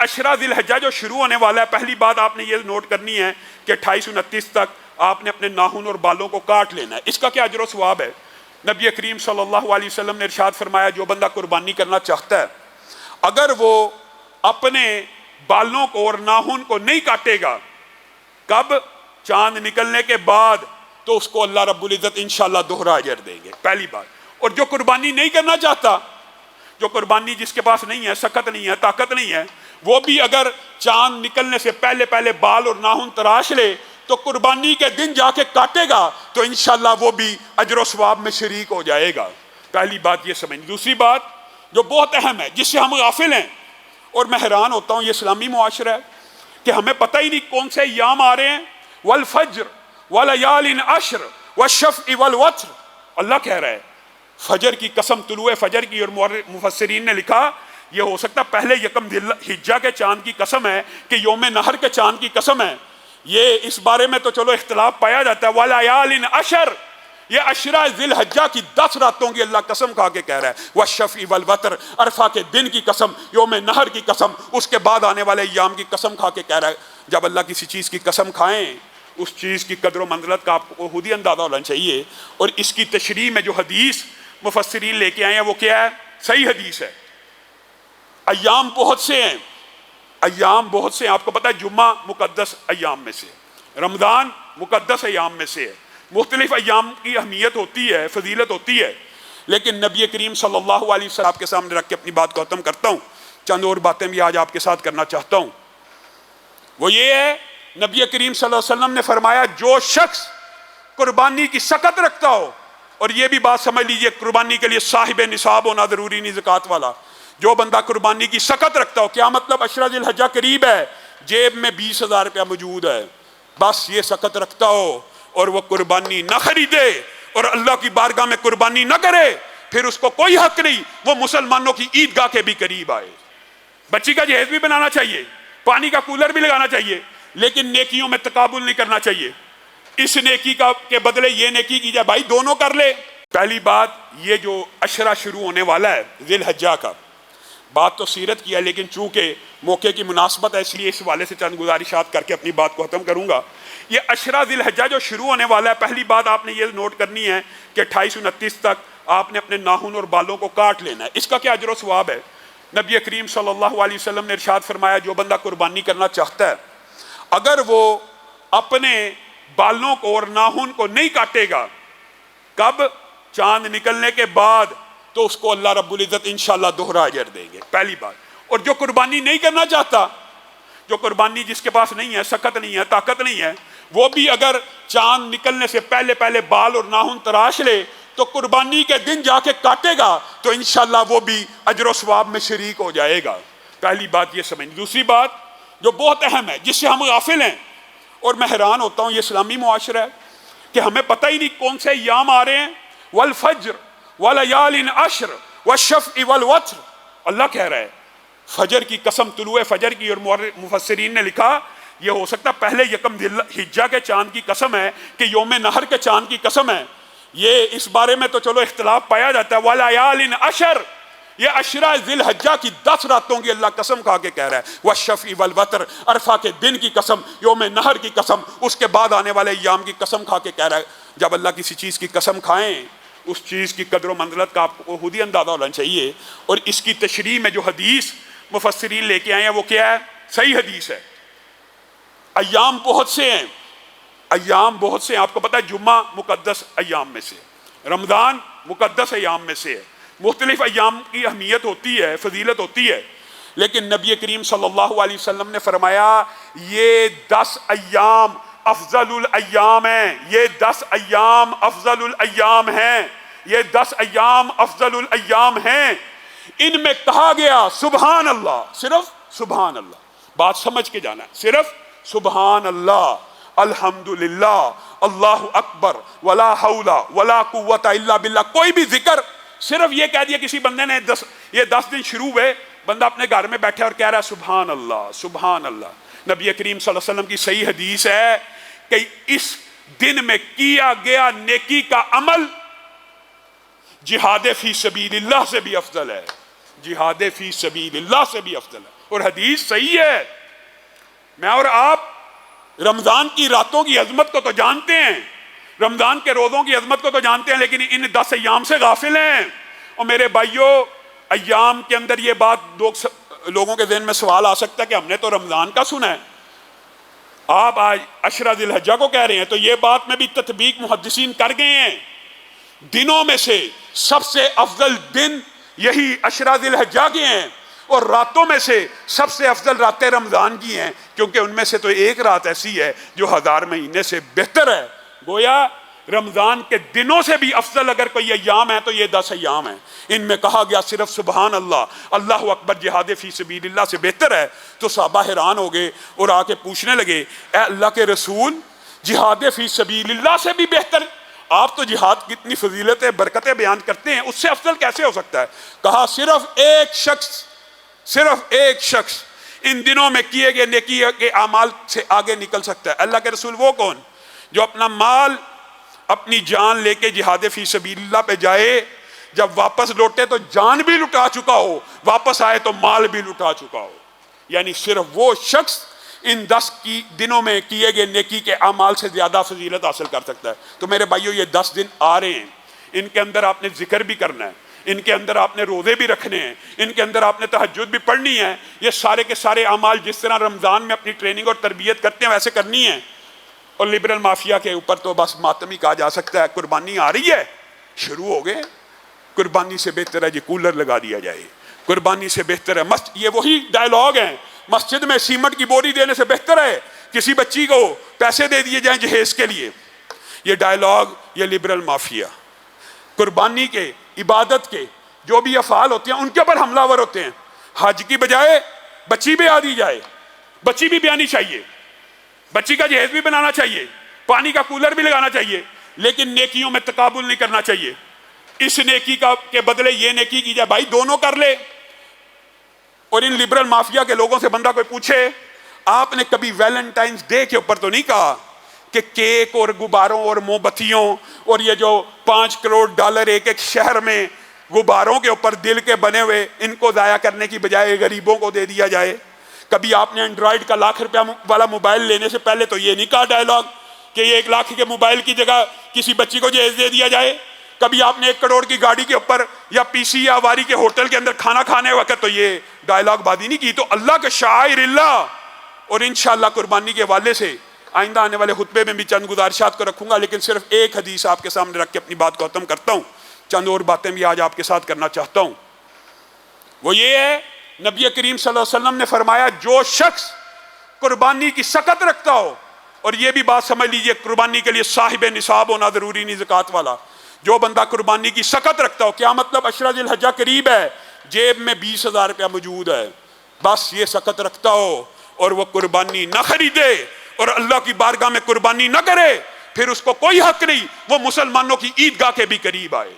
عشرہ ذی الحجہ جو شروع ہونے والا ہے، پہلی بات آپ نے یہ نوٹ کرنی ہے کہ 28-29 تک آپ نے اپنے ناخن اور بالوں کو کاٹ لینا ہے۔ اس کا کیا اجر و ثواب ہے؟ نبی کریم صلی اللہ علیہ وسلم نے ارشاد فرمایا جو بندہ قربانی کرنا چاہتا ہے اگر وہ اپنے بالوں کو اور ناخن کو نہیں کاٹے گا، کب؟ چاند نکلنے کے بعد، تو اس کو اللہ رب العزت انشاءاللہ دوہرا اجر دیں گے، پہلی بات۔ اور جو قربانی نہیں کرنا چاہتا، جو قربانی جس کے پاس نہیں ہے، سخت نہیں ہے، طاقت نہیں ہے، وہ بھی اگر چاند نکلنے سے پہلے پہلے بال اور ناخن تراش لے تو قربانی کے دن جا کے کاٹے گا تو انشاءاللہ وہ بھی اجر و ثواب میں شریک ہو جائے گا۔ پہلی بات یہ سمجھ۔ دوسری بات جو بہت اہم ہے، جس سے ہم غافل ہیں، اور میں حیران ہوتا ہوں، یہ اسلامی معاشرہ ہے کہ ہمیں پتہ ہی نہیں کون سے ایام آ رہے ہیں۔ والفجر ولیال عشر والشفع والوتر، اللہ کہہ رہا ہے فجر کی قسم، طلوع فجر کی، اور مفسرین نے لکھا یہ ہو سکتا پہلے یکم ذی الحجہ کے چاند کی قسم ہے کہ یوم نحر کے چاند کی قسم ہے۔ یہ اس بارے میں تو چلو اختلاف پایا جاتا ہے۔ ولیال عشر، یہ عشرہ ذی الحجہ کی 10 راتوں کی اللہ قسم کھا کے کہہ رہا ہے۔ والشفع والوتر، عرفہ کے دن کی قسم، یوم نحر کی قسم، اس کے بعد آنے والے ایام کی قسم کھا کے کہہ رہا ہے۔ جب اللہ کسی چیز کی قسم کھائیں، اس چیز کی قدر و منزلت کا آپ کو خود ہی اندازہ ہونا چاہیے۔ اور اس کی تشریح میں جو حدیث مفسرین لے کے آئے ہیں وہ کیا ہے؟ صحیح حدیث ہے۔ ایام بہت سے ہیں، ایام بہت سے ہیں، آپ کو پتہ ہے جمعہ مقدس ایام میں سے، رمضان مقدس ایام میں سے ہے۔ مختلف ایام کی اہمیت ہوتی ہے، فضیلت ہوتی ہے، لیکن نبی کریم صلی اللہ علیہ وسلم آپ کے سامنے رکھ کے اپنی بات کو ختم کرتا ہوں۔ چند اور باتیں بھی آج آپ کے ساتھ کرنا چاہتا ہوں۔ وہ یہ ہے، نبی کریم صلی اللہ علیہ وسلم نے فرمایا جو شخص قربانی کی سخت رکھتا ہو، اور یہ بھی بات سمجھ لیجئے قربانی کے لیے صاحب نصاب ہونا ضروری نہیں، زکوٰۃ والا، جو بندہ قربانی کی سخت رکھتا ہو، کیا مطلب؟ عشرہ ذی الحجہ قریب ہے، جیب میں 20,000 روپیہ موجود ہے، بس یہ سخت رکھتا ہو اور وہ قربانی نہ خریدے اور اللہ کی بارگاہ میں قربانی نہ کرے، پھر اس کو کوئی حق نہیں وہ مسلمانوں کی عیدگاہ کے بھی قریب آئے۔ بچی کا جہیز بھی بنانا چاہیے، پانی کا کولر بھی لگانا چاہیے، لیکن نیکیوں میں تقابل نہیں کرنا چاہیے۔ اس نیکی کا کے بدلے یہ نیکی کی جائے، بھائی دونوں کر لے۔ پہلی بات یہ جو عشرہ شروع ہونے والا ہے ذی الحجہ کا، بات تو سیرت کی ہے لیکن چونکہ موقع کی مناسبت ہے اس لیے اس حوالے سے چند گزارشات کر کے اپنی بات کو ختم کروں گا۔ یہ عشرہ ذی الحجہ جو شروع ہونے والا ہے، پہلی بات آپ نے یہ نوٹ کرنی ہے کہ 28-29 تک آپ نے اپنے ناخن اور بالوں کو کاٹ لینا ہے۔ اس کا کیا اجر و ثواب ہے؟ نبی کریم صلی اللہ علیہ وسلم نے ارشاد فرمایا جو بندہ قربانی کرنا چاہتا ہے اگر وہ اپنے بالوں کو اور ناخن کو نہیں کاٹے گا، کب؟ چاند نکلنے کے بعد، تو اس کو اللہ رب العزت انشاءاللہ دوہرا اجر دیں گے، پہلی بات۔ اور جو قربانی نہیں کرنا چاہتا، جو قربانی جس کے پاس نہیں ہے، سخت نہیں ہے، طاقت نہیں ہے، وہ بھی اگر چاند نکلنے سے پہلے پہلے بال اور ناخن تراش لے تو قربانی کے دن جا کے کاٹے گا تو انشاءاللہ وہ بھی اجر و ثواب میں شریک ہو جائے گا۔ پہلی بات یہ سمجھ۔ دوسری بات جو بہت اہم ہے، جس سے ہم غافل ہیں، اور میں حیران ہوتا ہوں، یہ اسلامی معاشرہ ہے کہ ہمیں پتہ ہی نہیں کون سے ایام آ رہے ہیں۔ والفجر ولیال عشر والشفع والوتر، اللہ کہہ رہا ہے فجر کی قسم، طلوع فجر کی، اور مفسرین نے لکھا یہ ہو سکتا پہلے یکم ذی الحجہ کے چاند کی قسم ہے کہ یوم نحر کے چاند کی قسم ہے۔ یہ اس بارے میں تو چلو اختلاف پایا جاتا ہے۔ ولیال عشر، یہ عشرہ ذی الحجہ کی 10 راتوں کی اللہ قسم کھا کے کہہ رہا ہے۔ والشفع والوتر، عرفہ کے دن کی قسم، یوم نحر کی قسم، اس کے بعد آنے والے ایام کی قسم کھا کے کہہ رہا ہے۔ جب اللہ کسی چیز کی قسم کھائیں، اس چیز کی قدر و منزلت کا آپ کو خود ہی اندازہ ہونا چاہیے۔ اور اس کی تشریح میں جو حدیث مفسرین لے کے آئے ہیں وہ کیا ہے؟ صحیح حدیث ہے۔ ایام بہت سے ہیں، ایام بہت سے ہیں، آپ کو پتہ ہے جمعہ مقدس ایام میں سے، رمضان مقدس ایام میں سے ہے۔ مختلف ایام کی اہمیت ہوتی ہے، فضیلت ہوتی ہے، لیکن نبی کریم صلی اللہ علیہ وسلم نے فرمایا یہ 10 ایام افضل الایام ہیں، یہ 10 ایام افضل الایام ہیں، یہ 10 ایام افضل الایام ہیں۔ ان میں کہا گیا سبحان اللہ، صرف سبحان اللہ، بات سمجھ کے جانا ہے، صرف سبحان اللہ، الحمدللہ، اللہ اکبر، ولا حول ولا قوت الا باللہ، کوئی بھی ذکر، صرف یہ کہہ دیا کسی بندے نے یہ 10 دن شروع ہوئے، بندہ اپنے گھر میں بیٹھے اور کہہ رہا ہے سبحان اللہ سبحان اللہ۔ نبی کریم صلی اللہ علیہ وسلم کی صحیح حدیث ہے کہ اس دن میں کیا گیا نیکی کا عمل جہاد فی سبیل اللہ سے بھی افضل ہے، جہاد فی سبیل اللہ سے بھی افضل ہے۔ اور حدیث صحیح ہے. میں اور آپ رمضان کی راتوں کی عظمت کو تو جانتے ہیں, رمضان کے روزوں کی عظمت کو تو جانتے ہیں, لیکن ان 10 ایام سے غافل ہیں. اور میرے بھائیوں, ایام کے اندر یہ بات لوگوں کے ذہن میں سوال آ سکتا ہے کہ ہم نے تو رمضان کا سنا ہے, آپ آج عشرہ ذی الحجہ کو کہہ رہے ہیں. تو یہ بات میں بھی تطبیق محدثین کر گئے ہیں. دنوں میں سے سب سے افضل دن یہی عشرہ ذی الحجہ کے ہیں, اور راتوں میں سے سب سے افضل راتیں رمضان کی ہیں, کیونکہ ان میں سے تو ایک رات ایسی ہے جو 1000 مہینے سے بہتر ہے. گویا رمضان کے دنوں سے بھی افضل اگر کوئی ایام ہے تو یہ 10 ایام ہیں. ان میں کہا گیا صرف سبحان اللہ, اللہ اکبر جہاد فی سبیل اللہ سے بہتر ہے. تو صحابہ حیران ہو گئے اور آ کے پوچھنے لگے, اے اللہ کے رسول, جہاد فی سبیل اللہ سے بھی بہتر؟ آپ تو جہاد کی اتنی فضیلتیں برکتیں بیان کرتے ہیں, اس سے افضل کیسے ہو سکتا ہے؟ کہا صرف ایک شخص ان دنوں میں کیے گئے نیکی کے اعمال سے آگے نکل سکتا ہے. اللہ کے رسول وہ کون؟ جو اپنا مال اپنی جان لے کے جہاد فی سبیل اللہ پہ جائے, جب واپس لوٹے تو جان بھی لٹا چکا ہو, واپس آئے تو مال بھی لٹا چکا ہو. یعنی صرف وہ شخص ان 10 کی دنوں میں کیے گئے نیکی کے اعمال سے زیادہ فضیلت حاصل کر سکتا ہے. تو میرے بھائیوں, یہ 10 دن آ رہے ہیں, ان کے اندر آپ نے ذکر بھی کرنا ہے, ان کے اندر آپ نے روزے بھی رکھنے ہیں, ان کے اندر آپ نے تہجد بھی پڑھنی ہے. یہ سارے کے سارے اعمال جس طرح رمضان میں اپنی ٹریننگ اور تربیت کرتے ہیں ویسے کرنی ہے. اور لبرل مافیا کے اوپر تو بس ماتم ہی کہا جا سکتا ہے. قربانی آ رہی ہے, شروع ہو گئے. قربانی سے بہتر ہے جی کولر لگا دیا جائے, قربانی سے بہتر ہے یہ وہی ڈائلاگ ہیں, مسجد میں سیمنٹ کی بوری دینے سے بہتر ہے کسی بچی کو پیسے دے دیے جائیں جہیز کے لیے. یہ ڈائلاگ, یہ لبرل مافیا قربانی کے, عبادت کے جو بھی افعال ہوتے ہیں ان کے اوپر حملہ ور ہوتے ہیں. حج کی بجائے بچی بھی آ دی جائے, بچی بھی آنی چاہیے, بچی کا جہیز بھی بنانا چاہیے, پانی کا کولر بھی لگانا چاہیے, لیکن نیکیوں میں تقابل نہیں کرنا چاہیے. اس نیکی کے بدلے یہ نیکی کی جائے, بھائی دونوں کر لے. اور ان لبرل مافیا کے لوگوں سے بندہ کوئی پوچھے, آپ نے کبھی ویلنٹائنز ڈے کے اوپر تو نہیں کہا کہ کیک اور غباروں اور موم بتیوں اور یہ جو $5 کروڑ ایک ایک شہر میں غباروں کے اوپر دل کے بنے ہوئے, ان کو ضائع کرنے کی بجائے غریبوں کو دے دیا جائے؟ کبھی آپ نے اینڈرائڈ کا ₹1,00,000 والا موبائل لینے سے پہلے تو یہ نہیں کہا ڈائلاگ کہ یہ 1,00,000 کے موبائل کی جگہ کسی بچی کو جہیز دے دیا جائے؟ کبھی آپ نے 1 کروڑ کی گاڑی کے اوپر یا پی سی یا واری کے ہوٹل کے اندر کھانا کھانے وقت تو یہ ڈائلاگ بازی نہیں کی؟ تو اللہ کے شاعر اللہ. اور انشاءاللہ قربانی کے حوالے سے آئندہ آنے والے خطبے میں بھی چند گزارشات کو رکھوں گا, لیکن صرف ایک حدیث آپ کے سامنے رکھ کے اپنی بات کو ختم کرتا ہوں. چند اور باتیں بھی آج آپ کے ساتھ کرنا چاہتا ہوں. وہ یہ ہے, نبی کریم صلی اللہ علیہ وسلم نے فرمایا جو شخص قربانی کی سکت رکھتا ہو, اور یہ بھی بات سمجھ لیجئے قربانی کے لیے صاحب نصاب ہونا ضروری نہیں, زکوٰۃ والا, جو بندہ قربانی کی سکت رکھتا ہو. کیا مطلب؟ عشرہ ذی الحجہ قریب ہے, جیب میں $20,000 موجود ہے, بس یہ سکت رکھتا ہو اور وہ قربانی نہ خریدے اور اللہ کی بارگاہ میں قربانی نہ کرے, پھر اس کو کوئی حق نہیں وہ مسلمانوں کی عیدگاہ کے بھی قریب آئے.